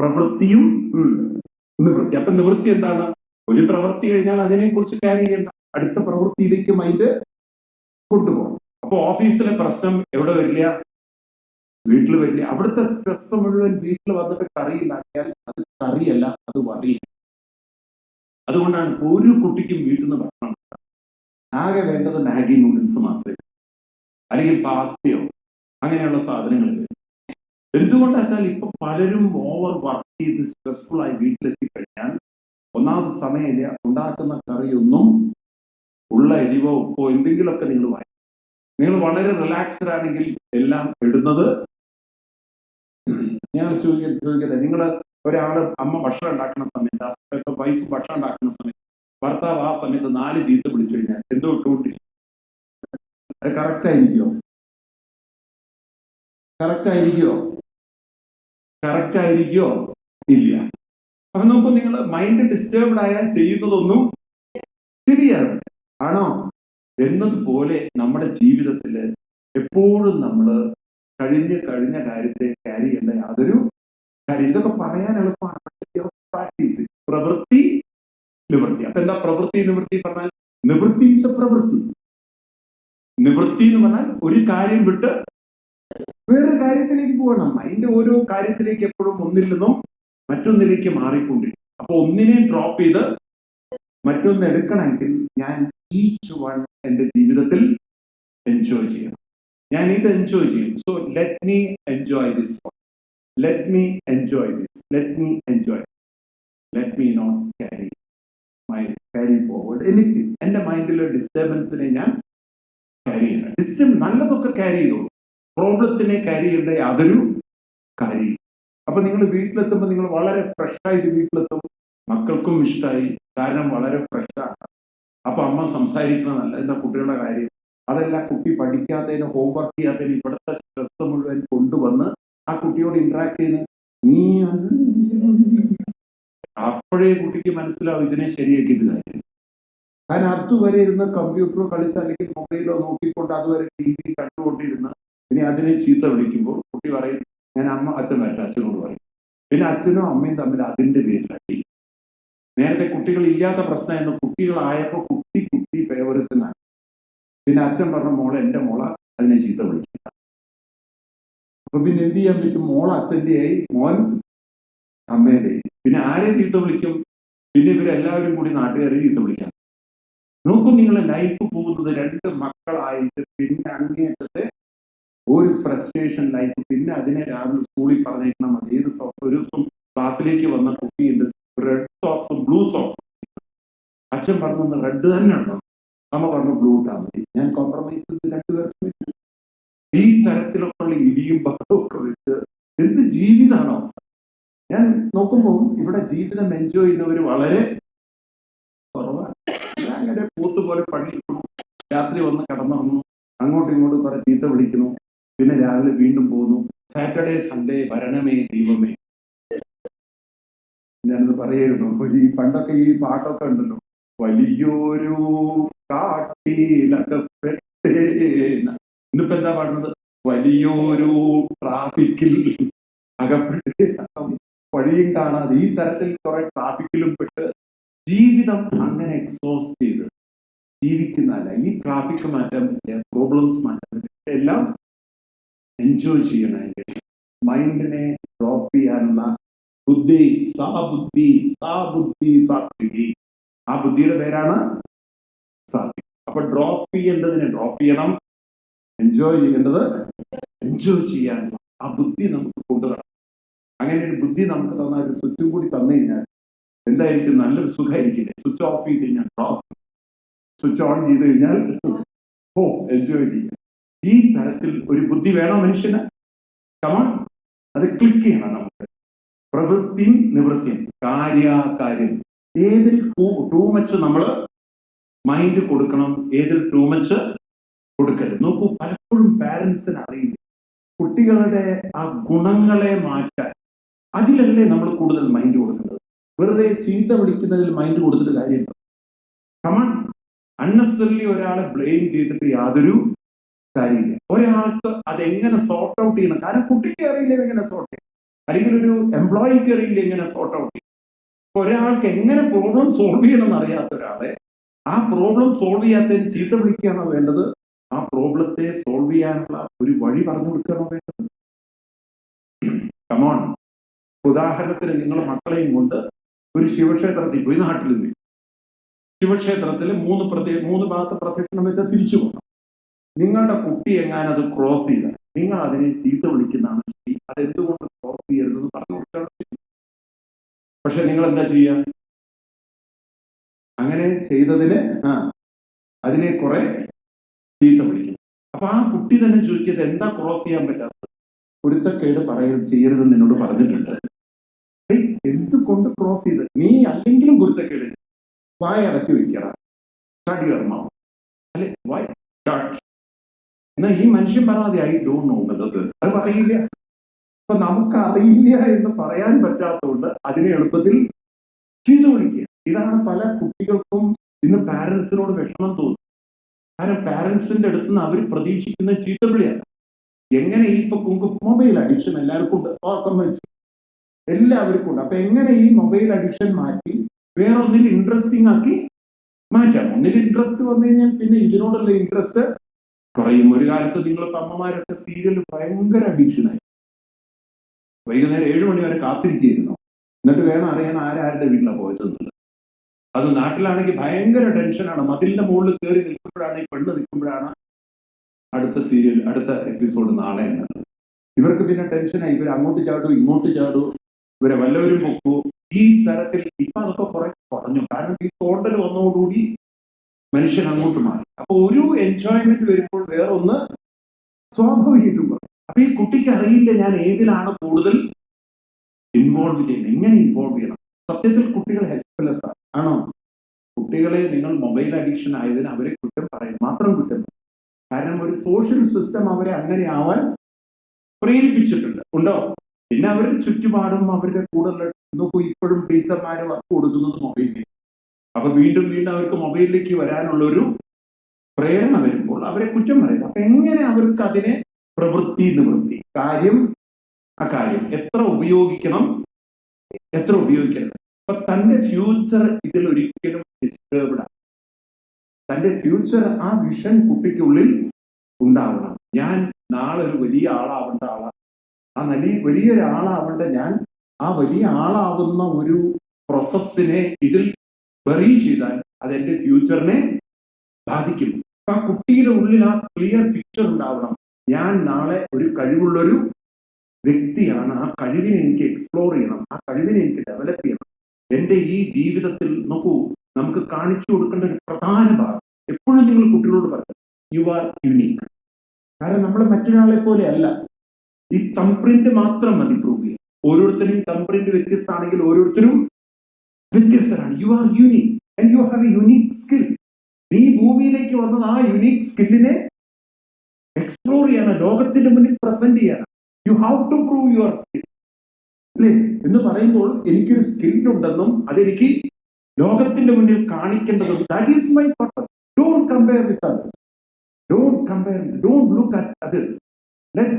പ്രവൃത്തിയും നിവൃത്തി. അപ്പൊ നിവൃത്തി എന്താണ്? ഒരു പ്രവൃത്തി കഴിഞ്ഞാൽ അതിനെക്കുറിച്ച് ക്യാരി ചെയ്യേണ്ട, അടുത്ത പ്രവൃത്തിയിലേക്ക് മൈൻഡ് കൊണ്ടുപോകണം. അപ്പൊ ഓഫീസിലെ പ്രശ്നം എവിടെ വരില്ല? വീട്ടിൽ വരില്ല. അവിടുത്തെ സ്ട്രെസ് മുഴുവൻ വീട്ടിൽ വന്നിട്ട് കറി ഉണ്ടാക്കിയാൽ അത് കറിയല്ല, അത് വറിയ. അതുകൊണ്ടാണ് ഒരു കുട്ടിക്കും വീട്ടിൽ നിന്ന് ഭക്ഷണം ആകെ വേണ്ടത് മാഗി നൂഡിൽസ് മാത്രമേ, അല്ലെങ്കിൽ പാസ്തയോ അങ്ങനെയുള്ള സാധനങ്ങൾ. എന്തുകൊണ്ടാ വെച്ചാൽ ഇപ്പൊ പലരും ഓവർ വർക്ക് ചെയ്ത് സ്ട്രെസ്ഫുൾ ആയി വീട്ടിലെത്തി കഴിഞ്ഞാൽ ഒന്നാമത് സമയമില്ല, ഉണ്ടാക്കുന്ന കറിയൊന്നും ഉള്ള എരിവോ ഉപ്പോ എന്തെങ്കിലുമൊക്കെ നിങ്ങൾ വാങ്ങി. നിങ്ങൾ വളരെ റിലാക്സ്ഡ് ആണെങ്കിൽ എല്ലാം ഇടുന്നത്. ഞാൻ ചോദിക്കട്ടെ, നിങ്ങൾ ഒരാള് അമ്മ ഭക്ഷണം ഉണ്ടാക്കുന്ന സമയത്ത്, ആ സമയത്ത് വൈഫ് ഭക്ഷണം ഉണ്ടാക്കുന്ന സമയത്ത് ഭർത്താവ് ആ സമയത്ത് 4 ചീത്ത പിടിച്ചു കഴിഞ്ഞാൽ എന്തോ ഇട്ടുകൊണ്ടിരിക്കും? അത് കറക്റ്റ് ആയിരിക്കോ? ഇല്ല. അപ്പൊ നോക്കൂ, നിങ്ങൾ മൈൻഡ് ഡിസ്റ്റർബ്ഡ് ആയാൽ ചെയ്യുന്നതൊന്നും ശരിയാണ് ആണോ എന്നതുപോലെ നമ്മുടെ ജീവിതത്തിൽ എപ്പോഴും നമ്മൾ കഴിഞ്ഞ കാര്യത്തെ ക്യാരി ചെയ്യേണ്ട യാതൊരു കാര്യം. ഇതൊക്കെ പറയാൻ എളുപ്പമാണ്, പ്രാക്ടീസ്. പ്രവൃത്തി നിവൃത്തി. അപ്പൊ എന്താ പ്രവൃത്തി നിവൃത്തി പറഞ്ഞാൽ? നിവൃത്തി ഈസ് എ പ്രവൃത്തി. നിവൃത്തി എന്ന് പറഞ്ഞാൽ ഒരു കാര്യം വിട്ട് വേറൊരു കാര്യത്തിലേക്ക് പോകണം. അതിന്റെ ഓരോ കാര്യത്തിലേക്ക് എപ്പോഴും ഒന്നിൽ നിന്നും മറ്റൊന്നിലേക്ക് മാറിക്കൊണ്ടിരിക്കും. അപ്പൊ ഒന്നിനെ ഡ്രോപ്പ് ചെയ്ത് മറ്റൊന്ന് എടുക്കണമെങ്കിൽ ഞാൻ ഈച്ച് വൺ എന്റെ ജീവിതത്തിൽ എൻജോയ് ചെയ്യണം. ഞാൻ ഇത് എൻജോയ് ചെയ്യും. So let me enjoy this, let me enjoy this, let me enjoy, let me not carry forward anything. എന്റെ മൈൻഡിലെ ഡിസ്റ്റർബൻസിനെ ഞാൻ ക്യാരി ചെയ്യണം. നല്ലതൊക്കെ ക്യാരി ചെയ്തോളൂ, പ്രോബ്ലത്തിനെ ക്യാരി ചെയ്യേണ്ട യാതൊരു കാര്യം. അപ്പൊ നിങ്ങൾ വീട്ടിലെത്തുമ്പോൾ നിങ്ങൾ വളരെ ഫ്രഷായിട്ട് വീട്ടിലെത്തും. മക്കൾക്കും ഇഷ്ടമായി, കാരണം വളരെ ഫ്രഷാണ്. അപ്പൊ അമ്മ സംസാരിക്കണം നല്ല, എന്താ കുട്ടികളുടെ കാര്യം, അതല്ല കുട്ടി പഠിക്കാത്തതിന് ഹോംവർക്ക് ചെയ്യാത്തതിന് ഇവിടുത്തെ സ്ട്രെസ് മുഴുവൻ കൊണ്ടുവന്ന് ആ കുട്ടിയോട് ഇന്ററാക്ട് ചെയ്ത് നീ അപ്പോഴേ കുട്ടിക്ക് മനസ്സിലാവും ഇതിനെ ശരിയാക്കിയിട്ട് കാര്യം. കാരണം അതുവരെ ഇരുന്ന് കമ്പ്യൂട്ടറോ കളിച്ച് അല്ലെങ്കിൽ മൊബൈലോ നോക്കിക്കൊണ്ട് അതുവരെ ടി വി കണ്ടുകൊണ്ടിരുന്ന് ഇനി അതിനെ ചീത്ത വിളിക്കുമ്പോൾ കുട്ടി പറയും ഞാൻ അച്ഛൻ വരട്ടെ, അച്ഛനോട് പറയും. പിന്നെ അച്ഛനും അമ്മയും തമ്മിൽ അതിന്റെ പേരിലടി. നേരത്തെ കുട്ടികളില്ലാത്ത പ്രശ്നമായിരുന്നു, കുട്ടികളായപ്പോ കുട്ടി ഫേവറിസനാണ്. പിന്നെ അച്ഛൻ പറഞ്ഞ മോളെ എന്റെ മോള അതിനെ ചീത്ത വിളിക്കില്ല. അപ്പൊ പിന്നെ എന്ത് ചെയ്യാൻ പറ്റും? മോൾ അച്ഛൻ്റെ ആയി, മോൻ അമ്മയുടെ. പിന്നെ ആരെ ചീത്ത വിളിക്കും? പിന്നെ ഇവരെല്ലാവരും കൂടി നാട്ടുകാരെ ചീത്ത വിളിക്കാം. നോക്കൂ, നിങ്ങളെ ലൈഫ് പോകുന്നത് 2 മക്കളായിട്ട് പിന്നെ അങ്ങേറ്റത്തെ ഒരു ഫ്രസ്ട്രേഷൻ ലൈഫ്. പിന്നെ അതിനെ രാവിലെ സ്കൂളിൽ പറഞ്ഞേക്കണം. അത് ഏത് സോക്സ്? ഒരു ദിവസം ക്ലാസ്സിലേക്ക് വന്ന കുട്ടിയുണ്ട് റെഡ് സോക്സ് ബ്ലൂ സോക്സ്. അച്ഛൻ പറഞ്ഞു റെഡ് തന്നെ ഉണ്ടോ? അമ്മ പറഞ്ഞു ബ്ലൂ ഇട്ടാൽ മതി. ഞാൻ കോംപ്രമൈസ് ചെയ്ത് 2 പേർക്കും പറ്റും. ഈ തരത്തിലൊക്കെ ഉള്ള ഇടിയും ബഹളവും ഒക്കെ വെച്ച് എന്ത് ജീവിതമാണ് അവസ്ഥ. ഞാൻ നോക്കുമ്പോൾ ഇവിടെ ജീവിതം എൻജോയ് ചെയ്യുന്നവർ വളരെ കുറവാണ്. അങ്ങനെ പോത്തുപോലെ പണിയിട്ടു, രാത്രി വന്ന് കിടന്നുറങ്ങുന്നു, അങ്ങോട്ടും ഇങ്ങോട്ടും കുറെ ചീത്ത വിളിക്കുന്നു, പിന്നെ രാവിലെ വീണ്ടും പോകുന്നു. സാറ്റർഡേ സൺഡേ വരണമേ ദൈവമേ. ഞാനത് പറയായിരുന്നു, ഈ പണ്ടൊക്കെ ഈ പാട്ടൊക്കെ ഉണ്ടല്ലോ, വലിയൊരു കാട്ടിലൊക്കെ പെട്ടേന. ഇന്നിപ്പോ എന്താ പാടുന്നത്? വലിയൊരു ട്രാഫിക്കിൽ അകപ്പെട്ട് വഴിയും കാണാതെ ഈ തരത്തിൽ കുറെ ട്രാഫിക്കിലും പെട്ട് ജീവിതം അങ്ങനെ എക്സോസ്റ്റ് ചെയ്ത് ജീവിക്കുന്നതല്ല. ഈ ട്രാഫിക് മാറ്റാൻ പറ്റിയ, പ്രോബ്ലംസ് മാറ്റാൻ പറ്റിയ എല്ലാം എൻജോയ് ചെയ്യണമെങ്കിൽ മൈൻഡിനെ ഡ്രോപ്പ് ചെയ്യാനുള്ള ബുദ്ധി, സാത്വികി. ആ ബുദ്ധിയുടെ പേരാണ് സാത്വികി. അപ്പൊ ഡ്രോപ്പ് ചെയ്യേണ്ടതിനെ ഡ്രോപ്പ് ചെയ്യണം, എൻജോയ് ചെയ്യേണ്ടത് എൻജോയ് ചെയ്യാനുള്ള ആ ബുദ്ധി നമുക്ക് കൊണ്ടുവരണം. അങ്ങനെ ഒരു ബുദ്ധി നമുക്ക് തന്നാൽ, ഒരു സ്വിച്ചും കൂടി തന്നു കഴിഞ്ഞാൽ എന്തായിരിക്കും? നല്ലൊരു സുഖമായിരിക്കില്ലേ? സ്വിച്ച് ഓഫ് ചെയ്ത് കഴിഞ്ഞാൽ ഡ്രോപ്പ്, സ്വിച്ച് ഓൺ ചെയ്ത് കഴിഞ്ഞാൽ എൻജോയ് ചെയ്യാം. ഈ തരത്തിൽ ഒരു ബുദ്ധി വേണം മനുഷ്യന്. കമോൺ, അത് ക്ലിക്ക് ചെയ്യണം നമുക്ക്. പ്രവൃത്തിയും നിവൃത്തിയും, കാര്യാകാര്യം. ഏതിൽ ടൂ മച്ച് നമ്മൾ മൈൻഡ് കൊടുക്കണം, ഏതിൽ ടൂ മച്ച് കൊടുക്കരുത്. നോക്കൂ, പലപ്പോഴും പാരന്റ്സിന് അറിയില്ല കുട്ടികളുടെ ആ ഗുണങ്ങളെ മാറ്റാൻ. അതിലല്ലേ നമ്മൾ കൂടുതൽ മൈൻഡ് കൊടുക്കേണ്ടത്. വെറുതെ ചീത്ത വിളിക്കുന്നതിൽ മൈൻഡ് കൊടുത്തിട്ട് കാര്യമുണ്ടോ? കമൺ, അൺനെസറിലി ഒരാളെ ബ്ലെയിം ചെയ്തിട്ട് യാതൊരു കാര്യമില്ല. ഒരാൾക്ക് അതെങ്ങനെ സോർട്ട് ഔട്ട് ചെയ്യണം. കാരണം കുട്ടിക്ക് അറിയില്ല എങ്ങനെ സോർട്ട് ചെയ്യണം. അല്ലെങ്കിൽ ഒരു എംപ്ലോയി കയറിയിൽ എങ്ങനെ സോർട്ട് ഔട്ട് ചെയ്യും. ഒരാൾക്ക് എങ്ങനെ പ്രോബ്ലം സോൾവ് ചെയ്യണമെന്ന് അറിയാത്ത ഒരാളെ ആ പ്രോബ്ലം സോൾവ് ചെയ്യാത്തതിന് ചീത്ത വിളിക്കുകയാണോ വേണ്ടത്? ആ പ്രോബ്ലത്തെ സോൾവ് ചെയ്യാനുള്ള ഒരു വഴി പറഞ്ഞു കൊടുക്കുകയാണോ വേണ്ടത്? കമോൺ. ഉദാഹരണത്തിന് നിങ്ങൾ മക്കളെയും കൊണ്ട് ഒരു ശിവക്ഷേത്രത്തിൽ പോയി, നാട്ടിൽ നിന്ന് ശിവക്ഷേത്രത്തിൽ മൂന്ന് ഭാഗത്ത് പ്രദക്ഷിണം വെച്ചാൽ തിരിച്ചു പോകണം. നിങ്ങളുടെ കുട്ടി എങ്ങാനും അത് ക്രോസ് ചെയ്താൽ നിങ്ങൾ അതിനെ ചീത്ത വിളിക്കുന്നതാണ് ശരി. അതെന്തുകൊണ്ട് ക്രോസ് ചെയ്യരുതെന്ന് പറഞ്ഞു കൊടുക്കുകയാണ് ശരി. പക്ഷെ നിങ്ങൾ എന്താ ചെയ്യുക? അങ്ങനെ ചെയ്തതിന് അതിനെ കുറെ ചീത്ത വിളിക്കും. അപ്പൊ ആ കുട്ടി തന്നെ ചോദിക്കുന്നത്, എന്താ ക്രോസ് ചെയ്യാൻ പറ്റാത്തത്? പൊരുത്തക്കേട് ചെയ്യരുതെന്ന് എന്നോട് പറഞ്ഞിട്ടുണ്ട്. എന്തുകൊണ്ട് ക്രോസ് ചെയ്ത്? നീ അല്ലെങ്കിലും പൊരുത്തക്കേട് വായ അടക്കി വെക്കറ ചാടികർമാവും അല്ലെ വായ. എന്നാ ഈ മനുഷ്യൻ പറയാതെ ഐ ഡോണ്ട് നോ എന്നുള്ളത് അത് പറയില്ല. അപ്പൊ നമുക്ക് അറിയില്ല എന്ന് പറയാൻ പറ്റാത്തതുകൊണ്ട് അതിനെ എളുപ്പത്തിൽ ചീത്ത വിളിക്കുക. ഇതാണ് പല കുട്ടികൾക്കും ഇന്ന് പാരന്റ്സിനോട് വിഷമം തോന്നുന്നു. കാരണം പാരന്റ്സിന്റെ അടുത്ത് നിന്ന് അവർ പ്രതീക്ഷിക്കുന്ന ചീത്തവിളിയാണ്. എങ്ങനെ ഇപ്പൊ മൊബൈൽ അഡിക്ഷൻ എല്ലാവർക്കും ഉണ്ട്, സംബന്ധിച്ച് എല്ലാവർക്കും ഉണ്ട്. അപ്പൊ എങ്ങനെ ഈ മൊബൈൽ അഡിക്ഷൻ മാറ്റി വേറൊന്നിൽ ഇൻട്രസ്റ്റിംഗ് ആക്കി മാറ്റാം? ഒന്നിൽ ഇൻട്രസ്റ്റ് വന്നു കഴിഞ്ഞാൽ പിന്നെ ഇതിനോടുള്ള ഇൻട്രസ്റ്റ് കുറയും. ഒരു കാലത്ത് നിങ്ങളിപ്പോ അമ്മമാരൊക്കെ സീരിയൽ ഭയങ്കര അഡിക്ഷനായി. വൈകുന്നേരം 7 മണി വരെ കാത്തിരിക്കുന്നു, എന്നിട്ട് വേണം അറിയാൻ ആരാരുടെ വീട്ടിലാണ് പോയതെന്നുള്ളത്. അത് നാട്ടിലാണെങ്കിൽ ഭയങ്കര ടെൻഷനാണ്. മതിലിന്റെ മുകളിൽ കയറി നിൽക്കുമ്പോഴാണ്, ഈ പെണ്ണ് നിൽക്കുമ്പോഴാണ് അടുത്ത സീരിയൽ, അടുത്ത എപ്പിസോഡ് നാളെ എന്നത്. ഇവർക്ക് പിന്നെ ടെൻഷനായി. ഇവർ അങ്ങോട്ട് ചാടൂ ഇങ്ങോട്ട് ചാടൂ, ഇവരെ വല്ലവരും പൊക്കൂ. ഈ തരത്തിൽ ഇപ്പൊ അതൊക്കെ കുറെ കുറഞ്ഞു. കാരണം ഈ തോണ്ടൽ വന്നതോടുകൂടി മനുഷ്യൻ അങ്ങോട്ട് മാറി. അപ്പൊ ഒരു എൻജോയ്മെന്റ് വരുമ്പോൾ വേറൊന്ന് സ്വാഭാവികമായിട്ടും പറയും. അപ്പൊ ഈ കുട്ടിക്ക് അറിയില്ല ഞാൻ ഏതിലാണ് കൂടുതൽ ഇൻവോൾവ് ചെയ്യുന്നത്, എങ്ങനെ ഇൻവോൾവ് ചെയ്യണം. സത്യത്തിൽ കുട്ടികൾ ഹെൽപ്ലെസ് ആണോ? കുട്ടികളെ നിങ്ങൾ മൊബൈൽ അഡിക്ഷൻ ആയതിന് അവരെ കുറ്റം പറയും, മാത്രം കുറ്റം. കാരണം ഒരു സോഷ്യൽ സിസ്റ്റം അവരെ അങ്ങനെ ആവാൻ പ്രേരിപ്പിച്ചിട്ടുണ്ട്, ഉണ്ടോ? പിന്നെ അവരുടെ ചുറ്റുപാടും അവരുടെ കൂടുതൽ നോക്കൂ. ഇപ്പോഴും ടീച്ചർമാര് വർക്ക് കൊടുക്കുന്നത് മൊബൈലിൽ. അപ്പൊ വീണ്ടും വീണ്ടും അവർക്ക് മൊബൈലിലേക്ക് വരാനുള്ളൊരു പ്രേരണ വരുമ്പോൾ അവരെ കുറ്റം പറയുന്നത്. അപ്പൊ എങ്ങനെ അവർക്ക് അതിനെ പ്രവൃത്തി നിവൃത്തി, കാര്യം അക്കാര്യം എത്ര ഉപയോഗിക്കണം, എത്ര ഉപയോഗിക്കരുത്. അപ്പൊ തന്റെ ഫ്യൂച്ചർ ഇതിൽ ഒരിക്കലും ഡിസ്റ്റർബ്ഡ് ആണ്. തന്റെ ഫ്യൂച്ചർ, ആ വിഷൻ കുട്ടിക്കുള്ളിൽ ഉണ്ടാവണം. ഞാൻ നാളെ ഒരു വലിയ ആളാവേണ്ട ആളാണ്. ആ വലിയൊരാളാവേണ്ട ഞാൻ ആ വലിയ ആളാവുന്ന ഒരു പ്രോസസ്സിനെ ഇതിൽ ബറി ചെയ്താൽ അതെന്റെ ഫ്യൂച്ചറിനെ ബാധിക്കും. ആ കുട്ടിയുടെ ഉള്ളിൽ ആ ക്ലിയർ പിക്ചർ ഉണ്ടാവണം. ഞാൻ നാളെ ഒരു കഴിവുള്ളൊരു വ്യക്തിയാണ്. ആ കഴിവിനെ എനിക്ക് എക്സ്പ്ലോർ ചെയ്യണം, ആ കഴിവിനെ എനിക്ക് ഡെവലപ്പ് ചെയ്യണം. എൻ്റെ ഈ ജീവിതത്തിൽ നോക്കൂ, നമുക്ക് കാണിച്ചു കൊടുക്കേണ്ട ഒരു പ്രധാന ഭാഗം എപ്പോഴും നിങ്ങൾ കുട്ടികളോട് പറയാം, യു ആർ യുണീക്ക്. കാരണം നമ്മൾ മറ്റൊരാളെ പോലെ അല്ല. ഈ തംപ്രിന്റ് മാത്രം മതി പ്രൂവ് ചെയ്യാൻ. ഓരോരുത്തരും തംപ്രിന്റ് വ്യത്യസ്തമാണെങ്കിൽ ഓരോരുത്തരും വ്യത്യസ്തരാണ്. You are unique and you have A unique skill. നീ ഭൂമിയിലേക്ക് വന്നത് ആ യുണീക്ക് സ്കില്ലിനെ എക്സ്പ്ലോർ ചെയ്യണം, ലോകത്തിന്റെ മുന്നിൽ പ്രസന്റ് ചെയ്യണം. You have to prove your skill അല്ലേ എന്ന് പറയുമ്പോൾ എനിക്കൊരു സ്കില്ലുണ്ടെന്നും അതെനിക്ക് ലോകത്തിന്റെ മുന്നിൽ കാണിക്കേണ്ടതും. That is my purpose. Don't compare with others. Don't look at others. Let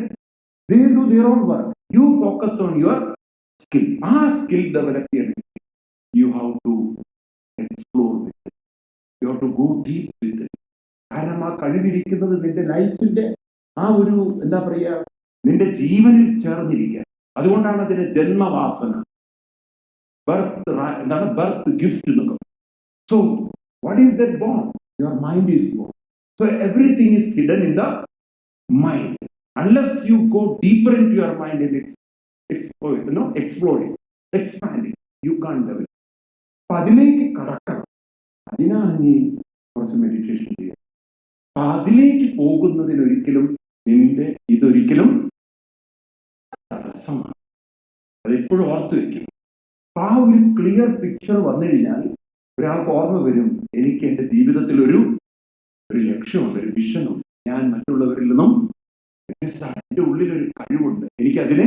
they do their own work. You focus on your skill. ആ സ്കിൽ ഡെവലപ്പ് ചെയ്യണമെങ്കിൽ you have to explore with it. You have to go deep with it. കാരണം ആ കഴിവിരിക്കുന്നത് നിന്റെ ലൈഫിന്റെ ആ ഒരു എന്താ പറയുക, നിന്റെ ജീവനിൽ ചേർന്നിരിക്കുക. അതുകൊണ്ടാണ് അതിന് ജന്മവാസന, ബർത്ത് ഗിഫ്റ്റ് എന്നൊക്കെ. So what is that born? Your mind is born. So everything is hidden in the mind. Unless you go deeper into your mind and explore it, expand it, you can't develop. അപ്പൊ അതിലേക്ക് കടക്കണം. അതിനാണ് നീ കുറച്ച് meditation ചെയ്യുക. അപ്പൊ അതിലേക്ക് പോകുന്നതിനൊരിക്കലും ഇതൊരിക്കലും തടസ്സമാണ്. അതെപ്പോഴും ഓർത്ത് വെക്കണം. അപ്പൊ ആ ഒരു ക്ലിയർ പിക്ചർ വന്നു കഴിഞ്ഞാൽ ഒരാൾക്ക് ഓർമ്മ വരും, എനിക്ക് എൻ്റെ ജീവിതത്തിൽ ഒരു ലക്ഷ്യമുണ്ട്, ഒരു വിഷനുണ്ട്. ഞാൻ മറ്റുള്ളവരിൽ നിന്നും വ്യത്യസ്തമാണ്. എൻ്റെ ഉള്ളിലൊരു കഴിവുണ്ട്, എനിക്കതിനെ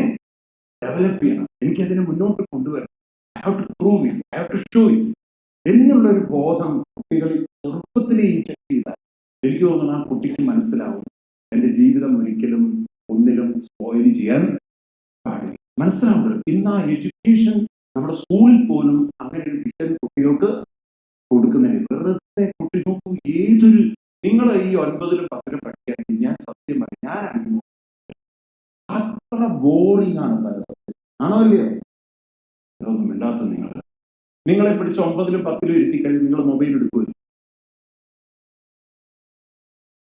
ഡെവലപ്പ് ചെയ്യണം, എനിക്കതിനെ മുന്നോട്ട് കൊണ്ടുവരണം. I have to prove it, I have to show it എന്നുള്ളൊരു ബോധം കുട്ടികളിൽ ചെറുപ്പത്തിലെ ഇൻജെക്ട് ചെയ്താൽ എനിക്ക് തോന്നുന്നു ആ കുട്ടിക്ക് മനസ്സിലാവും, എൻ്റെ ജീവിതം ഒരിക്കലും ഒന്നിലും സ്പോയിൽ ചെയ്യാൻ പാടില്ല. മനസ്സിലാവുന്നത്. ഇന്ന് ആ എഡ്യൂക്കേഷൻ നമ്മുടെ സ്കൂളിൽ പോലും അങ്ങനെ ഒരു വിഷൻ കുട്ടികൾക്ക് കൊടുക്കുന്നില്ല. വെറുതെ കുട്ടി നോക്കൂ, ഏതൊരു നിങ്ങൾ ഈ 9ലും 10ലും പഠിക്കുകയാണെങ്കിൽ ഞാൻ സത്യം പറയും, ഞാൻ അറിയുന്നു അത്ര ബോറിംഗ് ആണ് പല സത്യം. ആണോ അല്ലയോ? ഒന്നും ഇല്ലാത്ത നിങ്ങളെ പിടിച്ച് 9ലും 10ലും ഇരുത്തി കഴിഞ്ഞ് നിങ്ങൾ മൊബൈൽ എടുക്കുമല്ലോ.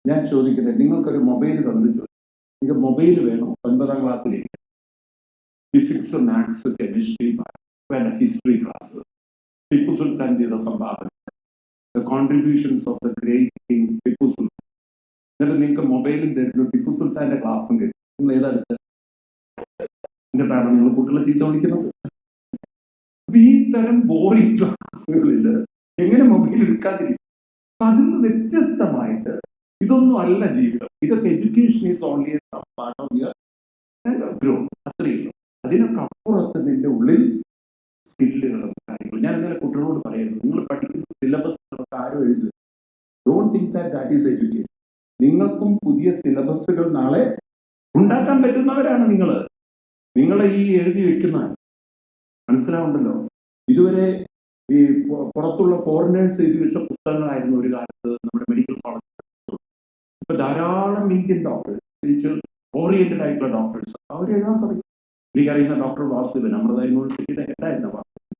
ഞാൻ ചോദിക്കട്ടെ, നിങ്ങൾക്കൊരു മൊബൈൽ തന്നിട്ട് ചോദിക്കും, നിങ്ങൾക്ക് മൊബൈൽ വേണോ? 9ാം ക്ലാസ്സിലേക്ക് ഫിസിക്സ്, മാത്സ്, കെമിസ്ട്രി, വേണ്ട ഹിസ്റ്ററി ക്ലാസ്, ടിപ്പു സുൽത്താൻ ചെയ്ത സംഭാവന, the contributions of the great king Tipu Sultan. എന്നിട്ട് നിങ്ങൾക്ക് മൊബൈലും തരുന്നു, ടിപ്പു സുൽത്താന്റെ ക്ലാസ്സും കേൾക്കും. നിങ്ങൾ ഏതെടുത്ത്? എന്നിട്ടാണ് നിങ്ങൾ കുട്ടികളെ ചീത്ത വിളിക്കുന്നത്. അപ്പൊ ഈ തരം ബോറിംഗ് ക്ലാസ്സുകളിൽ എങ്ങനെ മൊബൈൽ എടുക്കാതിരിക്കും? അപ്പൊ അതിൽ നിന്ന് വ്യത്യസ്തമായിട്ട് ഇതൊന്നും അല്ല ജീവിതം. ഇതൊക്കെ education is only part of your growth, അത്രയേ ഉള്ളൂ. അതിനൊക്കെ അപ്പുറത്ത് നിന്റെ ഉള്ളിൽ സ്കില്ലുകളും കാര്യങ്ങളും. ഞാൻ ഇന്നലെ കുട്ടികളോട് പറയുന്നു, നിങ്ങൾ പഠിക്കുന്ന സിലബസ് ആരും എഴുതുക. Don't think that is education. നിങ്ങൾക്കും പുതിയ സിലബസുകൾ നാളെ ഉണ്ടാക്കാൻ പറ്റുന്നവരാണ് നിങ്ങളെ ഈ എഴുതി വെക്കുന്ന. മനസ്സിലാവുണ്ടല്ലോ? ഇതുവരെ ഈ പുറത്തുള്ള ഫോറിനേഴ്സ് എഴുതി വെച്ച പുസ്തകങ്ങളായിരുന്നു ഒരു കാലത്ത് നമ്മുടെ മെഡിക്കൽ കോളേജ്. ഇപ്പൊ ധാരാളം ഇന്ത്യൻ ഡോക്ടേഴ്സ്, ഓറിയന്റഡ് ആയിട്ടുള്ള ഡോക്ടേഴ്സ് അവർ എഴുതാൻ തുടങ്ങി. എനിക്കറിയുന്ന ഡോക്ടർ വാസുദേവൻ, അമൃത യൂണിവേഴ്സിറ്റിയുടെ ഹെഡായിരുന്ന വാസുദേവൻ,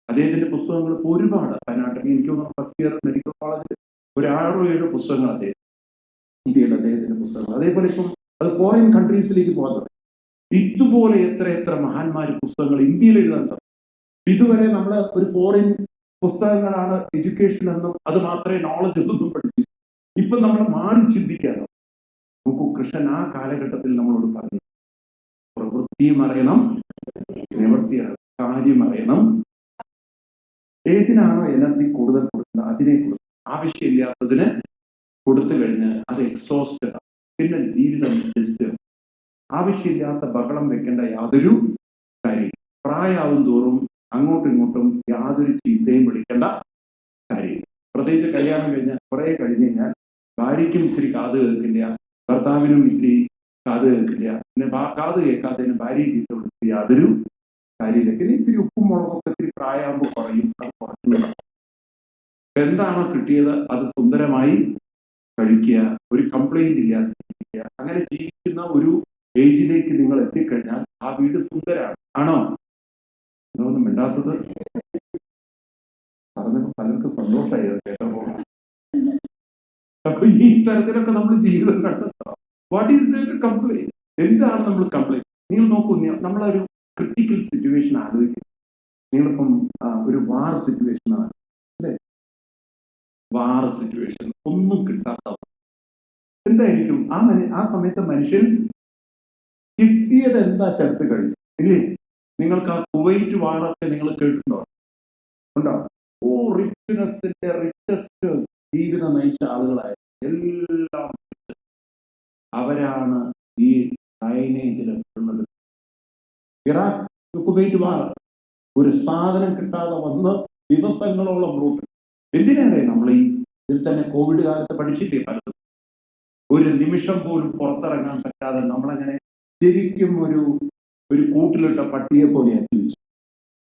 അദ്ദേഹത്തിന്റെ പുസ്തകങ്ങൾ ഒരുപാട് അനാട്ടമി, എനിക്ക് തോന്നുന്നു ഫസ്റ്റ് ഇയർ മെഡിക്കൽ കോളേജിൽ ഒരു 6-7 പുസ്തകങ്ങൾ ഇന്ത്യയിൽ അദ്ദേഹത്തിന്റെ പുസ്തകങ്ങൾ. അതേപോലെ ഇപ്പം അത് ഫോറിൻ കൺട്രീസിലേക്ക് പോകാൻ തുടങ്ങി. ഇതുപോലെ എത്ര മഹാന്മാര് പുസ്തകങ്ങൾ ഇന്ത്യയിൽ എഴുതാൻ തുടങ്ങി. ഇതുവരെ നമ്മൾ ഒരു ഫോറിൻ പുസ്തകങ്ങളാണ് എഡ്യൂക്കേഷൻ എന്നും അത് മാത്രമേ നോളജ് എന്നും പഠിച്ചു. ഇപ്പൊ നമ്മൾ മാറി ചിന്തിക്കാനോ. നോക്കൂ, കൃഷ്ണൻ ആ കാലഘട്ടത്തിൽ നമ്മളോട് പറഞ്ഞു, പ്രവൃത്തിയും അറിയണം, നിവൃത്തി അറിയണം, കാര്യം അറിയണം. ഏതിനാണോ എനർജി കൂടുതൽ കൊടുക്കുന്നത് അതിനെ കൊടുക്കും. ആവശ്യമില്ലാത്തതിന് കൊടുത്തു കഴിഞ്ഞ് അത് എക്സോസ്റ്റഡ് ആണ്. പിന്നെ ജീവിതം ഡിസ്റ്റർബ്. ആവശ്യമില്ലാത്ത ബഹളം വെക്കേണ്ട യാതൊരു കാര്യം. പ്രായമാവും തോറും അങ്ങോട്ടും ഇങ്ങോട്ടും യാതൊരു ചീത്തയും വിളിക്കേണ്ട കാര്യം. പ്രത്യേകിച്ച് കല്യാണം കഴിഞ്ഞാൽ കുറെ കഴിഞ്ഞ് കഴിഞ്ഞാൽ ഭാര്യയ്ക്കും ഇത്തിരി കാത് കേൾക്കില്ല, ഭർത്താവിനും ഇത്തിരി കാത് കേൾക്കില്ല. പിന്നെ കാത് കേൾക്കാത്തതിന് ഭാര്യയും ചീത്ത വിളിക്കുക യാതൊരു കാര്യമില്ല. പിന്നെ ഇത്തിരി ഉപ്പും മുളകൊക്കെ ഇത്തിരി പ്രായമാകുമ്പോൾ കുറയും. അത് കുറഞ്ഞു. എന്താണോ കിട്ടിയത് അത് സുന്ദരമായി കഴിക്കുക, ഒരു കംപ്ലൈന്റ് ഇല്ലാതെ ജീവിക്കുക. അങ്ങനെ ജീവിക്കുന്ന ഒരു ഏജിലേക്ക് നിങ്ങൾ എത്തിക്കഴിഞ്ഞാൽ ആ വീട് സുന്ദരാണ്. ആണോ? ഇതൊന്നും മിണ്ടാത്തത്? പറഞ്ഞപ്പോ പലർക്കും സന്തോഷമായി കേട്ടപ്പോ. അപ്പൊ ഈ തരത്തിലൊക്കെ നമ്മൾ ജീവിതം കണ്ടെത്തണം. What is the complaint? എന്താണ് നമ്മൾ കംപ്ലൈന്റ്? നിങ്ങൾ നോക്കൂ, നമ്മളൊരു ക്രിട്ടിക്കൽ സിറ്റുവേഷൻ ആലോചിക്കും. നിങ്ങളിപ്പം ഒരു വാർ സിറ്റുവേഷൻ ആണ് അല്ലേ? വാർ സിറ്റുവേഷൻ, ഒന്നും കിട്ടാത്ത എന്തായിരിക്കും ആ സമയത്ത് മനുഷ്യൻ കിട്ടിയത് എന്താ ചെറുത്ത് കഴിഞ്ഞു ഇല്ലേ? നിങ്ങൾക്ക് ആ കുവൈറ്റ് വാറൊക്കെ നിങ്ങൾ കേട്ടിട്ടുണ്ടോ? ഉണ്ടോ? ഓ, റിച്ച്നെസിന്റെ റിച്ചസ്റ്റ് ജീവിതം നയിച്ച ആളുകളായിരുന്നു എല്ലാം. അവരാണ് ഈ ഡൈനേജിൽ ഉള്ളത്. ഇറാഖ് കുവൈറ്റ് വാർ, ഒരു സാധനം കിട്ടാതെ വന്ന് ദിവസങ്ങളോളം റൂട്ട്. എന്തിനാണ് നമ്മൾ ഇതിൽ തന്നെ കോവിഡ് കാലത്ത് പഠിച്ചില്ലേ പലതും? ഒരു നിമിഷം പോലും പുറത്തിറങ്ങാൻ പറ്റാതെ നമ്മളങ്ങനെ ശരിക്കും ഒരു കൂട്ടിലിട്ട പട്ടിയെ പോലെ ആക്കി വെച്ചു.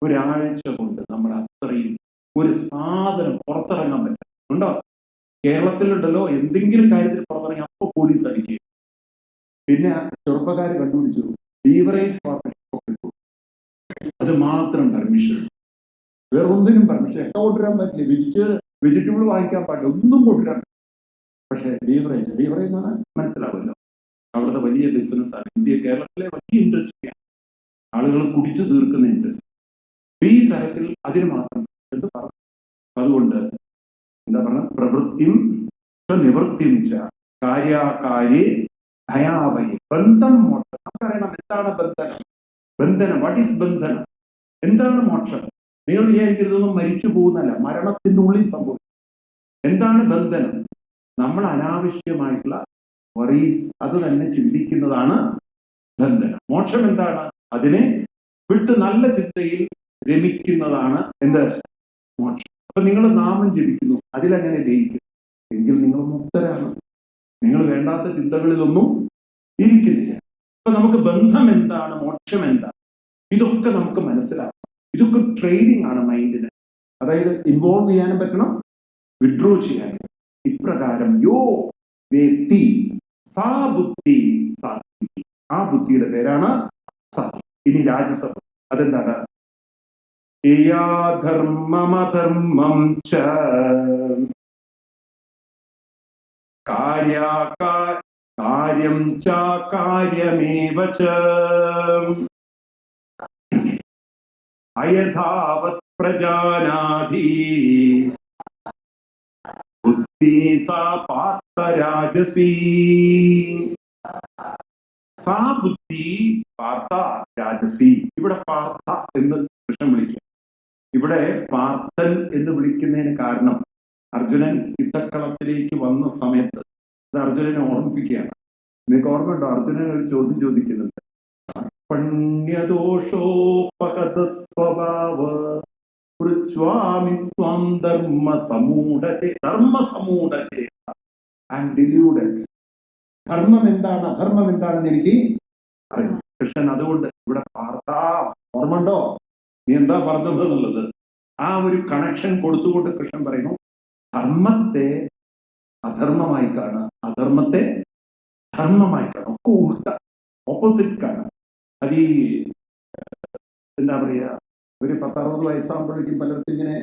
ഒരാഴ്ച കൊണ്ട് നമ്മൾ അത്രയും ഒരു സാധനം പുറത്തിറങ്ങാൻ പറ്റും. ഉണ്ടോ? കേരളത്തിലുണ്ടല്ലോ, എന്തെങ്കിലും കാര്യത്തിൽ പുറത്തിറങ്ങി അപ്പൊ പോലീസ് അടിക്കുക. പിന്നെ ചെറുപ്പക്കാർ കണ്ടുപിടിച്ചു ബീവറേജ് കോർപ്പറേഷൻ, അത് മാത്രം പെർമിഷൻ, വേറെ ഒന്നിനും പെർമിഷൻ. ഒക്കെ കൊണ്ടുവരാൻ പറ്റില്ല, വെജിറ്റബിൾ വാങ്ങിക്കാൻ പാടില്ല, ഒന്നും കൊണ്ടുവരാൻ. പക്ഷെ ബീവറേജ് എന്ന് പറഞ്ഞാൽ മനസ്സിലാവുമല്ലോ, അവിടുത്തെ വലിയ ബിസിനസ്സാണ്. കേരളത്തിലെ വലിയ ഇൻഡസ്ട്രിയാണ്, ആളുകൾ കുടിച്ചു തീർക്കുന്ന ഇൻഡസ്ട്രി. ഈ തരത്തിൽ അതിന് മാത്രം എന്ത് പറഞ്ഞു. അതുകൊണ്ട് എന്താ പറഞ്ഞ, പ്രവൃത്തിയും നിവൃത്തിയും കാര്യാകാര്യ ഭയാവഹി ബന്ധം മോക്ഷം. നമുക്കറിയണം എന്താണ് ബന്ധനം. വാട്ട് ഈസ് ബന്ധനം? എന്താണ് മോക്ഷം? നിങ്ങൾ വിചാരിക്കരുതൊന്നും മരിച്ചു പോകുന്നല്ല, മരണത്തിന്റെ ഉള്ളിൽ സംഭവിക്കും. എന്താണ് ബന്ധനം? നമ്മൾ അനാവശ്യമായിട്ടുള്ള വറീസ് അത് തന്നെ ചിന്തിക്കുന്നതാണ് ബന്ധനം. മോക്ഷം എന്താണ്? അതിനെ വിട്ട് നല്ല ചിന്തയിൽ രമിക്കുന്നതാണ് എന്ത്? മോക്ഷം. അപ്പൊ നിങ്ങൾ നാമം ജപിക്കുന്നു, അതിലങ്ങനെ ലയിക്കും എങ്കിൽ നിങ്ങൾ മുക്തരാണ്. നിങ്ങൾ വേണ്ടാത്ത ചിന്തകളിലൊന്നും ഇരിക്കുന്നില്ല. അപ്പൊ നമുക്ക് ബന്ധം എന്താണ്, മോക്ഷം എന്താണ്? ഇതൊക്കെ നമുക്ക് മനസ്സിലാക്കണം. ഇതൊക്കെ ട്രെയിനിങ് ആണ് മൈൻഡിന്. അതായത് ഇൻവോൾവ് ചെയ്യാനും പറ്റണം, വിഡ്രോ ചെയ്യാനും. ഇപ്രകാരം യോ വ്യക്തി സാ ബുദ്ധി സാത്വികി. ആ ബുദ്ധിയുടെ പേരാണ് സാത്വികി. ഇനി രാജസ അതെന്താണ്? ധർമ്മമധർമ്മം ച കാര്യം ച കാര്യമേവ ച അയഥാവത് പ്രജാനാധി ബുദ്ധി സാ പാർത്ഥ രാജസി. സാ ബുദ്ധി പാർത്ഥ രാജസി. ഇവിടെ പാർത്ഥ എന്ന് കൃഷ്ണൻ വിളിക്കുക. ഇവിടെ പാർത്ഥൻ എന്ന് വിളിക്കുന്നതിന് കാരണം അർജുനൻ യുദ്ധക്കളത്തിലേക്ക് വന്ന സമയത്ത് അത് അർജുനനെ ഓർമ്മിപ്പിക്കുകയാണ്. നിങ്ങൾക്ക് ഓർമ്മയുണ്ടോ? അർജുനൻ ഒരു ചോദ്യം ചോദിക്കുന്നുണ്ട്. പണ്യദോഷോപഹത സ്വഭാവ പൃച്ഛ്വാമി ത്വം ധർമ്മസമൂഢചേത ആൻഡ് ഡിലൂഡഡ്. ധർമ്മം എന്താണ്, അധർമ്മം എന്താണെന്ന് എനിക്ക് അറിയാം. കൃഷ്ണൻ അതുകൊണ്ട് ഇവിടെ പാർത്ഥ, ഓർമ്മണ്ടോ നീ എന്താ പറഞ്ഞത് എന്നുള്ളത്? ആ ഒരു കണക്ഷൻ കൊടുത്തുകൊണ്ട് കൃഷ്ണൻ പറയുന്നു, ധർമ്മത്തെ അധർമ്മമായി കാണുക, അധർമ്മത്തെ ധർമ്മമായി കാണുക. ഒക്കെ ഉൾട്ട, ഓപ്പോസിറ്റ് കാണുക. അത് ഈ എന്താ പറയുക, ഒരു 10-60 വയസ്സാകുമ്പോഴേക്കും പലർക്കും ഇങ്ങനെ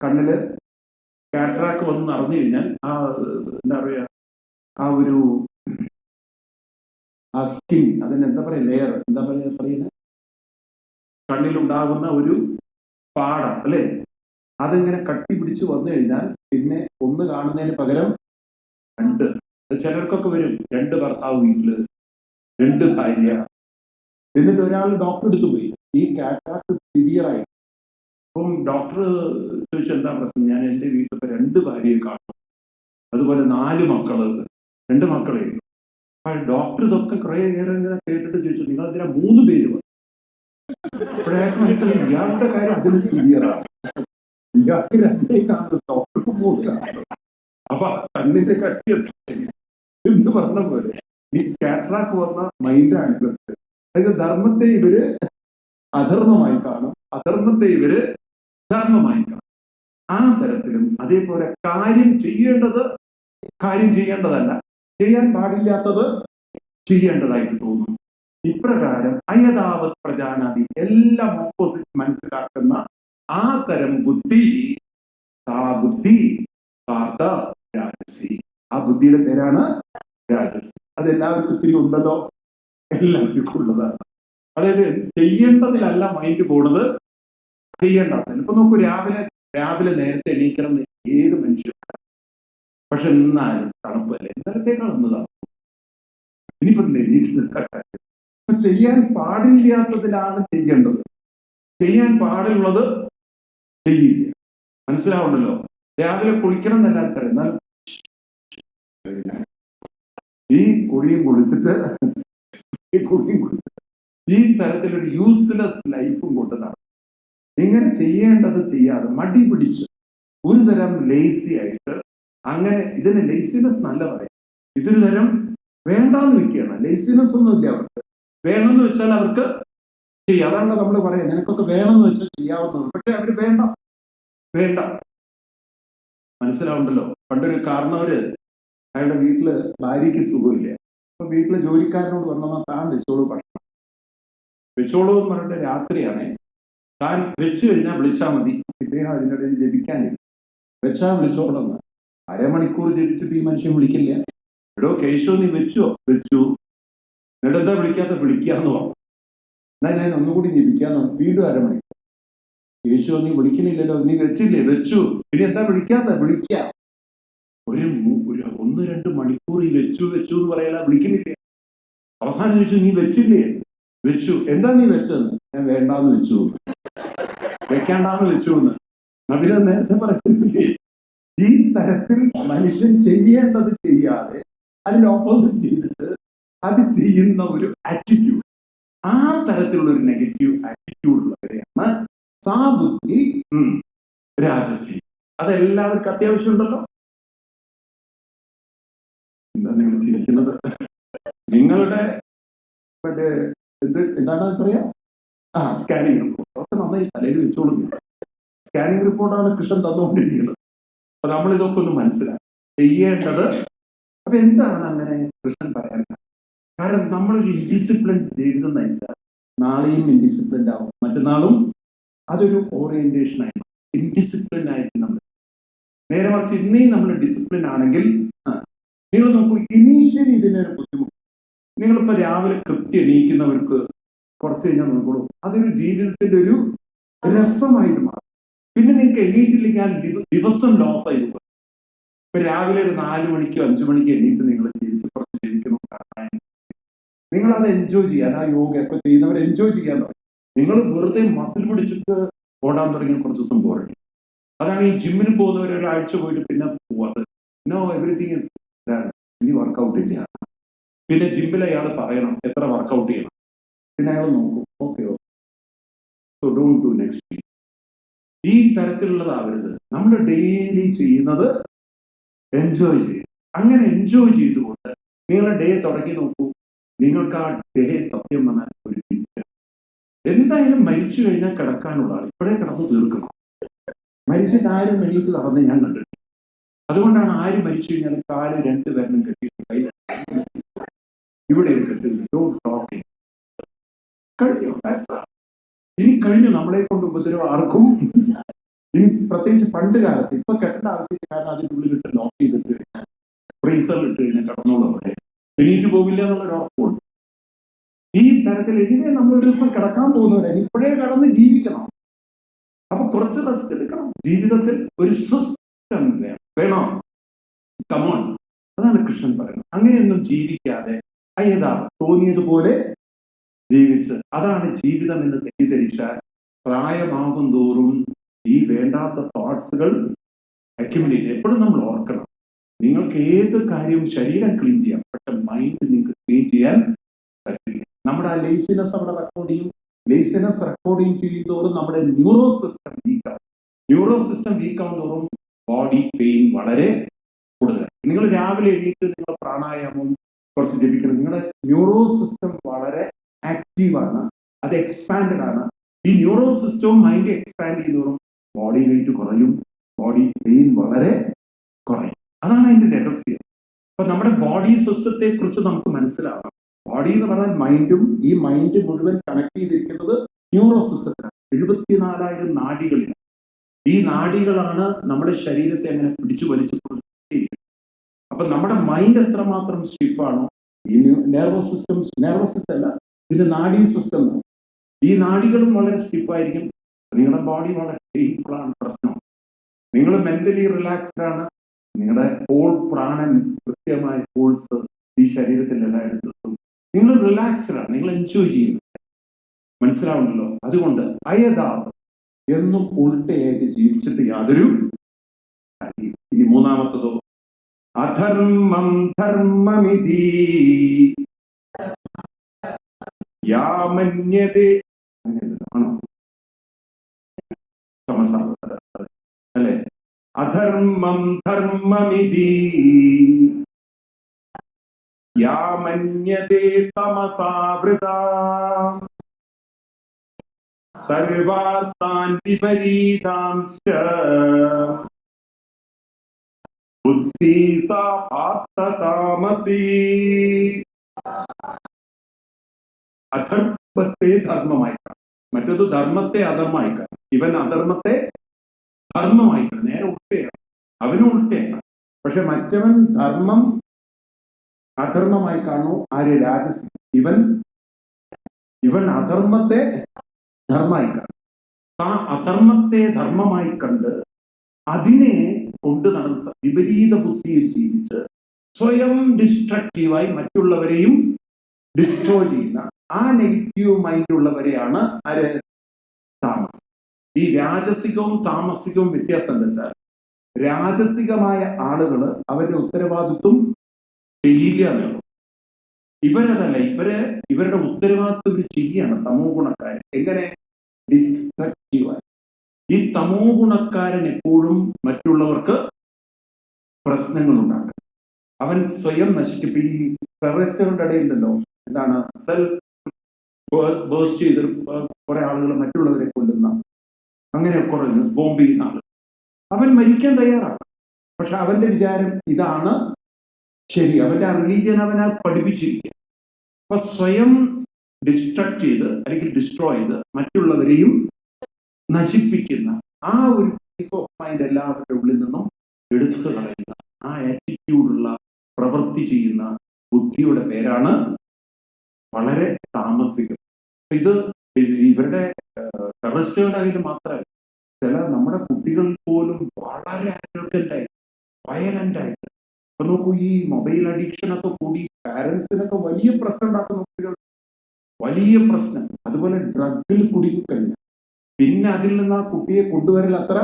കണ്ണില് കാറ്ററാക്ട് വന്ന് അറിഞ്ഞു കഴിഞ്ഞാൽ ആ എന്താ പറയുക, ആ ഒരു ആ സ്കിൻ, അതിന് എന്താ പറയുക, ലെയർ, എന്താ പറയുന്നത്, കണ്ണിലുണ്ടാകുന്ന ഒരു പാട അല്ലേ, അതിങ്ങനെ കട്ടി പിടിച്ച് വന്നു കഴിഞ്ഞാൽ പിന്നെ ഒന്ന് കാണുന്നതിന് പകരം രണ്ട്. ചിലർക്കൊക്കെ വരും, 2 ഭർത്താവ് വീട്ടില്, 2 ഭാര്യ. എന്നിട്ട് ഒരാൾ ഡോക്ടർ അടുത്ത് പോയി, ഈ കാറ്ററാക്ട് സിവിയറായി. അപ്പം ഡോക്ടർ ചോദിച്ചു, എന്താ പ്രശ്നം? ഞാൻ എൻ്റെ വീട്ടിൽ 2 ഭാര്യയെ കാണും, അതുപോലെ 4 മക്കള്, 2 മക്കളെ. ഡോക്ടർ ഇതൊക്കെ കുറെ നേരം കേട്ടിട്ട് ചോദിച്ചു, നിങ്ങൾ എന്തിനാ 3 പേര് വന്നു? അപ്പോഴേക്ക് മനസ്സിലായി ഇയാളുടെ കാര്യം അതിന് സിവിയറാണ്. ഇയാൾക്ക് 2 കാണുന്നത്, ഡോക്ടർക്ക് 3 കാണുന്നത്. അപ്പൊ കണ്ണിന്റെ കട്ടി എന്ന് പറഞ്ഞ പോലെ ഈ കാറ്ററാക്ട് വന്ന മൈൻഡാണ് ഇതൊക്കെ. അതായത് ധർമ്മത്തെ ഇവര് അധർമ്മമായി കാണും, അധർമ്മത്തെ ഇവര് ധർമ്മമായി കാണും. ആ തരത്തിലും അതേപോലെ കാര്യം ചെയ്യേണ്ടതല്ല, ചെയ്യാൻ പാടില്ലാത്തത് ചെയ്യേണ്ടതായിട്ട് തോന്നും. ഇപ്രകാരം അയഥാവത് പ്രജാനാദി, എല്ലാം ഓപ്പോസിറ്റ് മനസ്സിലാക്കുന്ന ആ തരം ബുദ്ധി, ആ ബുദ്ധി പാർത്ഥ രാജസി. ആ ബുദ്ധിയുടെ പേരാണ് രാജസി. അതെല്ലാവർക്കും ഒത്തിരി ഉണ്ടല്ലോ, എല്ലാവർക്കും ഉള്ളതാണ്. അതായത് ചെയ്യേണ്ടതിലല്ല മൈൻഡ് പോണത്, ചെയ്യേണ്ടതില്ല. ഇപ്പൊ നോക്കൂ, രാവിലെ നേരത്തെ എണീക്കണം ഏത് മനുഷ്യർക്കും. പക്ഷെ എന്നാലും തണുപ്പല്ലേ, നേരത്തേക്കാൾ എന്നതാണ് ഇനിയിപ്പോ എണീറ്റ്. ചെയ്യാൻ പാടില്ലാത്തതിലാണ് ചെയ്യേണ്ടത്, ചെയ്യാൻ പാടുള്ളത് ചെയ്യില്ല. മനസ്സിലാവുണ്ടല്ലോ? രാവിലെ കുളിക്കണം എന്നെല്ലാവർക്കും, എന്നാൽ ഈ കുളിയും കുളിച്ചിട്ട് ഈ തരത്തിലൊരു യൂസ്ലെസ് ലൈഫും കൊണ്ട് നടക്കും. ഇങ്ങനെ ചെയ്യേണ്ടത് ചെയ്യാതെ മടി പിടിച്ച് ഒരു തരം ലേസി ആയിട്ട്, അങ്ങനെ ഇതിന് ലേസിനെസ് നല്ല പറയാം, ഇതൊരു തരം വേണ്ടാന്ന് വെക്കുകയാണ്. ലേസിനെസ് ഒന്നുമില്ല അവർക്ക്. വേണമെന്ന് വെച്ചാൽ അവർക്ക് ചെയ്യാം. അതാണ് നമ്മൾ പറയാം, നിനക്കൊക്കെ വേണമെന്ന് വെച്ചാൽ ചെയ്യാവുന്നത്. പക്ഷെ അവര് വേണ്ട. മനസ്സിലാവുണ്ടല്ലോ? പണ്ടൊരു കാരണവര് അയാളുടെ വീട്ടില് ഭാര്യയ്ക്ക് സുഖമില്ല. അപ്പൊ വീട്ടിലെ ജോലിക്കാരനോട് പറഞ്ഞാൽ താൻ വെച്ചോളൂ, ഭക്ഷണം വെച്ചോളൂ എന്ന് പറഞ്ഞിട്ട് രാത്രിയാണേ, താൻ വെച്ചു കഴിഞ്ഞാൽ വിളിച്ചാൽ മതി. ഇദ്ദേഹം അതിനിടയിൽ ജപിക്കാനില്ല, വെച്ചാൽ വിളിച്ചോളന്ന്. 1/2 മണിക്കൂർ ജപിച്ചിട്ട് ഈ മനുഷ്യൻ വിളിക്കില്ല. എടോ കേശോ നീ വെച്ചോ? വെച്ചു. എന്നിട്ടെന്താ വിളിക്കാന്ന് പറഞ്ഞു. എന്നാ ഞാൻ ഒന്നുകൂടി ജപിക്കാന്ന് പറഞ്ഞു. വീണ്ടും 1/2 മണിക്കൂർ. കേശോ നീ വിളിക്കണില്ലല്ലോ, നീ വെച്ചില്ലേ? വെച്ചു. പിന്നെ എന്താ വിളിക്കാം. ഒരു 1-2 മണിക്കൂർ ഈ വെച്ചു എന്ന് പറയാൻ വിളിക്കുന്നില്ല. അവസാനം ചോദിച്ചു, നീ വെച്ചില്ലേ? വെച്ചു. എന്താ നീ വെച്ചെന്ന്? ഞാൻ വേണ്ടാന്ന് വെച്ചു, വെക്കാണ്ടാന്ന് വെച്ചു എന്ന്. നബില നേരത്തെ പറയുന്നില്ലേ? ഈ തരത്തിൽ മനുഷ്യൻ ചെയ്യേണ്ടത് ചെയ്യാതെ അതിന്റെ ഓപ്പോസിറ്റ് ചെയ്തിട്ട് അത് ചെയ്യുന്ന ഒരു ആറ്റിറ്റ്യൂഡ്, ആ തരത്തിലുള്ള ഒരു നെഗറ്റീവ് ആറ്റിറ്റ്യൂഡ് ഉള്ളവരെയാണ് സാബുദ്ധി രാജസി. അതെല്ലാവർക്കും അത്യാവശ്യമുണ്ടല്ലോ. എന്താ നിങ്ങൾ ചിരിക്കുന്നത്? നിങ്ങളുടെ എന്താണ് പറയാ, സ്കാനിങ് റിപ്പോർട്ട് ഒക്കെ നന്നായി തലയിൽ വെച്ചോളുന്നു. സ്കാനിങ് റിപ്പോർട്ടാണ് കൃഷ്ണൻ തന്നുകൊണ്ടിരിക്കുന്നത്. അപ്പൊ നമ്മൾ ഇതൊക്കെ ഒന്ന് മനസ്സിലാക്കി ചെയ്യേണ്ടത്. അപ്പൊ എന്താണ് അങ്ങനെ കൃഷ്ണൻ പറയാൻ? കാരണം നമ്മളൊരു ഇൻഡിസിപ്ലിൻഡ് ജീവിതം നയിച്ചാൽ നാളെയും ഇൻഡിസിപ്ലിൻഡ് ആവും, മറ്റന്നാളും അതൊരു ഓറിയന്റേഷൻ ആയി ഇൻഡിസിപ്ലിൻ ആയിട്ട് നമ്മൾ. നേരെ മറിച്ച് ഇന്നേയും നമ്മൾ ഡിസിപ്ലിൻ ആണെങ്കിൽ, നിങ്ങൾ നോക്കൂ, ഇനീഷ്യലി ഇതിനൊരു ബുദ്ധിമുട്ട്. നിങ്ങളിപ്പോ രാവിലെ കൃത്യം എണീക്കുന്നവർക്ക് കുറച്ച് കഴിഞ്ഞാൽ നോക്കോളൂ, അതൊരു ജീവിതത്തിന്റെ ഒരു രസമായിട്ട് മാറും. പിന്നെ നിങ്ങൾക്ക് എണീറ്റില്ലെങ്കിൽ ആ ദിവസം ലോസ് ആയി പോകും. ഇപ്പൊ രാവിലെ ഒരു 4 മണിക്കോ 5 മണിക്കോ എണീറ്റ് നിങ്ങൾ ജീവിച്ച് കുറച്ച് ജീവിക്കണം, നിങ്ങൾ അത് എൻജോയ് ചെയ്യാൻ, ആ യോഗയൊക്കെ ചെയ്യുന്നവർ എൻജോയ് ചെയ്യാൻ തുടങ്ങി. നിങ്ങൾ വെറുതെ മസിൽ പിടിച്ചിട്ട് ഓടാൻ തുടങ്ങി കുറച്ച് ദിവസം പോരടി. അതാണ് ഈ ജിമ്മിന് പോകുന്നവർ ഒരാഴ്ച പോയിട്ട് പിന്നെ പോവാത്. നോ, എവറിത്തിങ് ഇസ് ഡൺ, ഇനി വർക്കൗട്ട് ഇല്ല. പിന്നെ ജിമ്മിൽ അയാൾ പറയണം എത്ര വർക്കൗട്ട് ചെയ്യണം, പിന്നെ അയാൾ നോക്കും, okay so don't do next week. ഈ തരത്തിലുള്ളതാവരുത്. നമ്മൾ ഡെയിലി ചെയ്യുന്നത് എൻജോയ് ചെയ്യും. അങ്ങനെ എൻജോയ് ചെയ്തുകൊണ്ട് നിങ്ങളുടെ ഡേ തുടങ്ങി നോക്കൂ. നിങ്ങൾക്ക് ആ ഡേ സത്യം പറഞ്ഞാൽ ഒരു എന്തായാലും മരിച്ചു കഴിഞ്ഞാൽ കിടക്കാനുള്ള ആൾ ഇപ്പോഴേ കിടന്ന് തീർക്കണം. മരിച്ചിട്ട് ആരും എണീറ്റ് നടന്ന് ഞാൻ കണ്ടിട്ടില്ല. അതുകൊണ്ടാണ് ആര് മരിച്ചു കഴിഞ്ഞാൽ കാല് 2 പേരും കെട്ടിയിട്ട് കയ്യിൽ ഇവിടെ ഒരു കെട്ടില്ല. Don't talking. കഴിഞ്ഞു, ഇനി കഴിഞ്ഞു. നമ്മളെ കൊണ്ട് ഉപദ്രവം ആർക്കും ഇനി, പ്രത്യേകിച്ച് പണ്ട് കാലത്ത്. ഇപ്പൊ കെട്ടേണ്ട ആവശ്യമില്ല, കാരണം അതിൻ്റെ ഉള്ളിലിട്ട് ലോക്ക് ചെയ്തിട്ട് കഴിഞ്ഞാൽ ഫ്രീസറിൽ ഇട്ട് കഴിഞ്ഞാൽ കിടന്നോളൂ, അവിടെ എണീറ്റ് പോവില്ല എന്നുള്ളൊരു ഉറപ്പുണ്ട്. ഈ തരത്തിൽ ഇനിമേ നമ്മൾ ഒരു ദിവസം കിടക്കാൻ പോകുന്നവരെ ഇപ്പോഴേ കടന്ന് ജീവിക്കണം. അപ്പൊ കുറച്ച് റെസ്റ്റ് എടുക്കണം. ജീവിതത്തിൽ ഒരു സിസ്റ്റം വേണോ? കമോൺ, അതാണ് കൃഷ്ണൻ പറയുന്നത്. അങ്ങനെയൊന്നും ജീവിക്കാതെ അയ്യതാ തോന്നിയതുപോലെ ജീവിച്ച്, അതാണ് ജീവിതം എന്ന് തെറ്റിദ്ധരിച്ചാൽ പ്രായമാകും തോറും ഈ വേണ്ടാത്ത തോട്ട്സുകൾ അക്യുമുലേറ്റ്. എപ്പോഴും നമ്മൾ ഓർക്കണം, നിങ്ങൾക്ക് ഏത് കാര്യവും ശരീരം ക്ലീൻ ചെയ്യാം, പക്ഷെ മൈൻഡ് നിങ്ങൾക്ക് ക്ലീൻ ചെയ്യാൻ പറ്റില്ല. നമ്മുടെ ആ ലേസിനെസ് അവിടെ റെക്കോർഡ് ചെയ്യും. ലേസിനെസ് റെക്കോർഡിങ് ചെയ്യുന്നതോറും നമ്മുടെ ന്യൂറോ സിസ്റ്റം വീക്കാവും. ന്യൂറോ സിസ്റ്റം വീക്കാവും തോറും ബോഡി പെയിൻ വളരെ കൂടുതലാണ്. നിങ്ങൾ രാവിലെ എണീറ്റ് നിങ്ങൾ പ്രാണായാമം കുറച്ച് ജപിക്കണം. നിങ്ങളുടെ ന്യൂറോ സിസ്റ്റം വളരെ ആക്റ്റീവാണ്, അത് എക്സ്പാൻഡഡ് ആണ്. ഈ ന്യൂറോ സിസ്റ്റവും മൈൻഡ് എക്സ്പാൻഡ് ചെയ്യുന്നതോറും ബോഡി വെയിറ്റ് കുറയും, ബോഡി പെയിൻ വളരെ കുറയും. അതാണ് അതിന്റെ രഹസ്യം. അപ്പൊ നമ്മുടെ ബോഡി സിസ്റ്റത്തെ കുറിച്ച് നമുക്ക് മനസ്സിലാവണം. ബോഡി എന്ന് പറഞ്ഞാൽ മൈൻഡും, ഈ മൈൻഡ് മുഴുവൻ കണക്ട് ചെയ്തിരിക്കുന്നത് ന്യൂറോ സിസ്റ്റത്തിലാണ്. 74,000 നാഡികളിലാണ്. ഈ നാഡികളാണ് നമ്മുടെ ശരീരത്തെ അങ്ങനെ പിടിച്ചു വലിച്ചു കൊടുത്തിരിക്കുന്നത്. അപ്പൊ നമ്മുടെ മൈൻഡ് എത്രമാത്രം സ്റ്റിഫാണോ, ഈ നെർവസ് സിസ്റ്റം അല്ല, ഇതിന്റെ നാഡീ സിസ്റ്റം, ഈ നാഡികളും വളരെ സ്റ്റിഫായിരിക്കും. നിങ്ങളുടെ ബോഡി വളരെ പെയിൻഫുൾ ആണ്. പ്രശ്നം, നിങ്ങൾ മെന്റലി റിലാക്സ്ഡ് ആണ്. നിങ്ങളുടെ ഹോൾ പ്രാണൻ കൃത്യമായ ഫോഴ്സ് ഈ ശരീരത്തിൽ എല്ലായിടത്തും. നിങ്ങൾ റിലാക്സ്ഡ് ആണ്, നിങ്ങൾ എൻജോയ് ചെയ്യുന്നു. മനസ്സിലാവുന്നല്ലോ? അതുകൊണ്ട് അയഥാവ് എന്നും ഉൾട്ടയായിട്ട് ജീവിച്ചിട്ട് യാതൊരു. ഇനി മൂന്നാമത്തതോ, അധർമ്മം ധർമ്മമിതി യാമന്യതേ. ആണോ? അല്ലെ? അധർമ്മം ധർമ്മമിതി യാമന്യതേ തമസാവൃതാം സർവാർത്ഥാൻ വിപരീതാംശ്ച ബുദ്ധി സാ പാർത്ഥതാമസി. അധർമ്മത്തെ ധർമ്മമായി കാണും, മറ്റൊരു ധർമ്മത്തെ അധർമ്മമായി കാണും. ഇവൻ അധർമ്മത്തെ ധർമ്മമായി കാണും. നേരെ ഉൾട്ടയാണ്, അവനും ഉൾട്ടയാണ്. പക്ഷെ മറ്റവൻ ധർമ്മം അധർമ്മമായി കാണുന്നു. ആര്? രാജസി. ഇവൻ അധർമ്മത്തെ ധർമ്മമായി കാണും. ആ അധർമ്മത്തെ ധർമ്മമായി കണ്ട് അതിനെ കൊണ്ട് നടന്ന വിപരീത ബുദ്ധിയിൽ ജീവിച്ച് സ്വയം ഡിസ്ട്രക്റ്റീവായി മറ്റുള്ളവരെയും ഡിസ്ട്രോയ് ചെയ്യുന്ന ആ നെഗറ്റീവ് മൈൻഡ് ഉള്ളവരെയാണ് ആര്? താമസം. ഈ രാജസികവും താമസികവും വ്യത്യാസം വെച്ചാൽ, രാജസികമായ ആളുകള് അവരുടെ ഉത്തരവാദിത്വം ചെയ്യില്ല എന്നുള്ളൂ. ഇവരതല്ല, ഇവരുടെ ഉത്തരവാദിത്വം ഇവർ ചെയ്യാണ്. തമോ ഗുണക്കാരൻ എങ്ങനെ? ഡിസ്ട്രക്റ്റീവായി. ഈ തമോ ഗുണക്കാരൻ എപ്പോഴും മറ്റുള്ളവർക്ക് പ്രശ്നങ്ങൾ ഉണ്ടാക്കും. അവൻ സ്വയം നശിക്കും. ഈ ടെററിസ്റ്റുകളുടെ ഇടയിലുണ്ടല്ലോ, എന്താണ്, സെൽഫ് ബേസ്റ്റ് ചെയ്ത് കുറെ ആളുകൾ മറ്റുള്ളവരെ കൊല്ലുന്ന, അങ്ങനെ കുറെ ബോംബ് ചെയ്യുന്ന ആളുകൾ. അവൻ മരിക്കാൻ തയ്യാറാണ്. പക്ഷെ അവന്റെ വിചാരം ഇതാണ് ശരി. അവന്റെ ആ റിലീജിയൻ അവനെ പഠിപ്പിച്ചിരിക്കുക. അപ്പൊ സ്വയം ഡിസ്ട്രക്ട് ചെയ്ത് അല്ലെങ്കിൽ ഡിസ്ട്രോയ് ചെയ്ത് മറ്റുള്ളവരെയും നശിപ്പിക്കുന്ന ആ ഒരു പീസ് ഓഫ് മൈൻഡ് എല്ലാവരുടെ ഉള്ളിൽ നിന്നും എടുത്തു കളയുന്ന ആ ആറ്റിറ്റ്യൂഡുള്ള പ്രവൃത്തി ചെയ്യുന്ന ബുദ്ധിയുടെ പേരാണ് വളരെ താമസികം. ഇത് ഇവരുടെ ടെററിസ്റ്റുകളുടെ കയ്യിൽ മാത്രമല്ല, ചില നമ്മുടെ കുട്ടികൾ പോലും വളരെ ആരോഗ്യൻ്റായിട്ട് വയലൻ്റായിട്ട്. ഇപ്പൊ നോക്കൂ, ഈ മൊബൈൽ അഡിക്ഷനൊക്കെ കൂടി പാരൻസിനൊക്കെ വലിയ പ്രശ്നം ഉണ്ടാക്കുന്ന കുട്ടികൾ, വലിയ പ്രശ്നം. അതുപോലെ ഡ്രഗിൽ കുടുങ്ങിക്കഴിഞ്ഞാൽ പിന്നെ അതിൽ നിന്ന് ആ കുട്ടിയെ കൊണ്ടുവരൽ അത്ര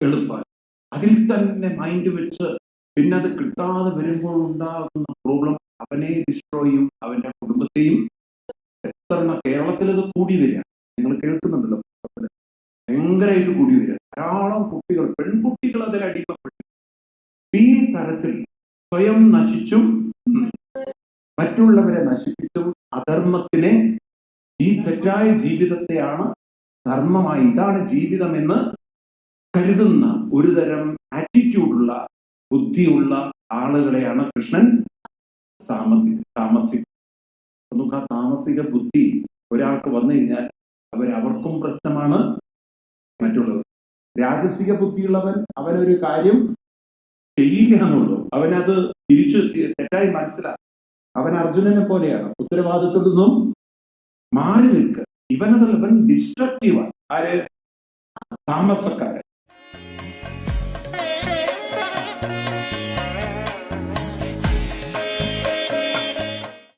എളുപ്പമാണ്. അതിൽ തന്നെ മൈൻഡ് വെച്ച് പിന്നെ അത് കിട്ടാതെ വരുമ്പോൾ ഉണ്ടാകുന്ന പ്രോബ്ലം അവനെ ഡിസ്ട്രോയ് ചെയ്യും, അവന്റെ കുടുംബത്തെയും. എത്ര കേരളത്തിൽ ഇത് കൂടി വരിക, നിങ്ങൾ കേൾക്കുന്നുണ്ടല്ലോ, ഭയങ്കരമായിട്ട് കൂടി വരിക. ധാരാളം കുട്ടികൾ, പെൺകുട്ടികൾ അതിൽ അടിമപ്പെട്ടു. ഈ തരത്തിൽ സ്വയം നശിച്ചും മറ്റുള്ളവരെ നശിപ്പിച്ചും അധർമ്മത്തിനെ, ഈ തെറ്റായ ജീവിതത്തെയാണ് ധർമ്മമായി, ഇതാണ് ജീവിതം എന്ന് കരുതുന്ന ഒരു തരം ആറ്റിറ്റ്യൂഡുള്ള ബുദ്ധിയുള്ള ആളുകളെയാണ് കൃഷ്ണൻ താമസിക. നമുക്ക് ആ താമസിക ബുദ്ധി ഒരാൾക്ക് വന്നു കഴിഞ്ഞാൽ അവർക്കും പ്രശ്നമാണ്, മറ്റുള്ളവർ. രാജസിക ബുദ്ധിയുള്ളവൻ അവനൊരു കാര്യം ചെയ്യില്ല എന്നുള്ളൂ, അവനത് തിരിച്ചു തെറ്റായി മനസ്സിലാക്കും. അവൻ അർജുനനെ പോലെയാണ്, ഉത്തരവാദിത്വത്തിൽ നിന്നും മാറി നിൽക്കുക. ഇവൻ ഡിസ്ട്രക്റ്റീവാണ്. ആര്? താമസക്കാരൻ.